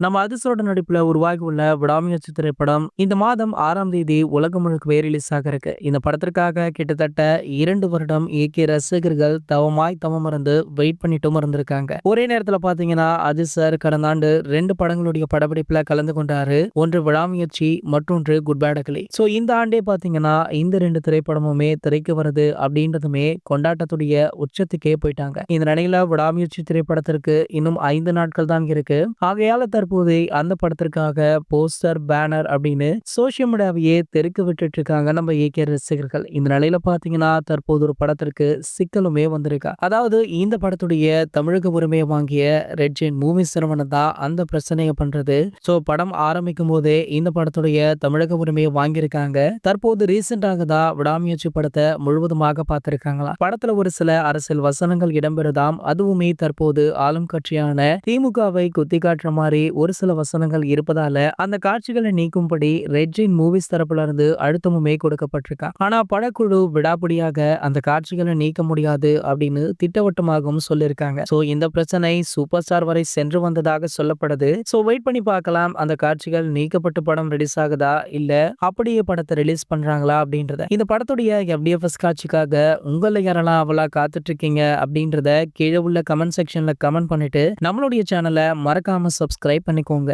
நம்ம அதிர்ஷ்டோட நடிப்புல உருவாகி உள்ள விடாமுயற்சி திரைப்படம் இந்த மாதம் 6ஆம் தேதி உலகம் முழுக்கவே ரிலீஸ் ஆக இருக்கு. இந்த படத்திற்காக கிட்டத்தட்ட 2 வருடம் இயக்கிய ரசிகர்கள் தவமாய் தவம் இருந்து வெயிட் பண்ணிட்டும் இருந்திருக்காங்க. ஒரே நேரத்துல பாத்தீங்கன்னா அஜித் சார் கடந்த ஆண்டு 2 படங்களுடைய படப்பிடிப்புல கலந்து கொண்டாரு. ஒன்று விடாமுயற்சி, மற்றொன்று குட் பேட் அக்லி. சோ இந்த ஆண்டே பாத்தீங்கன்னா இந்த 2 திரைப்படமுமே திரைக்கு வருது அப்படின்றதுமே கொண்டாட்டத்துடைய உச்சத்துக்கே போயிட்டாங்க. இந்த நிலையில விடாமுயற்சி திரைப்படத்திற்கு இன்னும் 5 நாட்கள் தான் இருக்கு. ஆகையால தற்போது அந்த படத்திற்காக போஸ்டர், பேனர் அப்படின்னு சோசியல் மீடியாவையே தெருக்கு விட்டுட்டு இருக்காங்க நம்ம இயக்கிய ரசிகர்கள். இந்த நிலையில பாத்தீங்கன்னா தற்போது ஒரு படத்திற்கு சிக்கலுமே வந்திருக்கா. அதாவது இந்த படத்துடைய தமிழக உரிமையை வாங்கிய ரெட் ஜெயின் மூவிஸ் நிறுவனம் தான் அந்த பிரச்சனையை பண்றது. சோ படம் ஆரம்பிக்கும் போதே இந்த படத்துடைய தமிழக உரிமையை வாங்கியிருக்காங்க. தற்போது ரீசெண்டாக தான் விடாமுயற்சி படத்தை முழுவதுமாக பார்த்திருக்காங்களா. படத்துல ஒரு சில அரசியல் வசனங்கள் இடம்பெறுதாம். அதுவுமே தற்போது ஆளும் கட்சியான திமுகவை குத்தி காட்டுற மாதிரி ஒரு சில வசனங்கள் இருப்பதால அந்த காட்சிகளை நீக்கும்படி ரெட் ஜெயின் மூவிஸ் தரப்புல இருந்து அழுத்தமுமே கொடுக்கப்பட்டிருக்கா. ஆனா படக்குழு விடாப்பிடியாக அந்த காட்சிகளை நீக்க முடியாது அப்படின்னு திட்டவட்டமாகவும் சொல்லியிருக்காங்க. சோ இந்த பிரச்சனை சூப்பர் ஸ்டார் வரை சென்று வந்ததாக சொல்லப்படுது. சோ வெயிட் பண்ணி பார்க்கலாம் அந்த காட்சிகள் நீக்கப்பட்டு படம் ரிலீஸ் ஆகுதா இல்ல அப்படியே படத்தை ரிலீஸ் பண்றாங்களா அப்படின்றத. இந்த படத்துடைய FDFS காட்சிக்காக உங்கள யாரெல்லாம் அவளா காத்துட்டு இருக்கீங்க அப்படின்றத கீழே உள்ள கமெண்ட் செக்ஷன்ல கமெண்ட் பண்ணிட்டு நம்மளுடைய சேனலை மறக்காம சப்ஸ்கிரைப் பண்ணிக்கோங்க.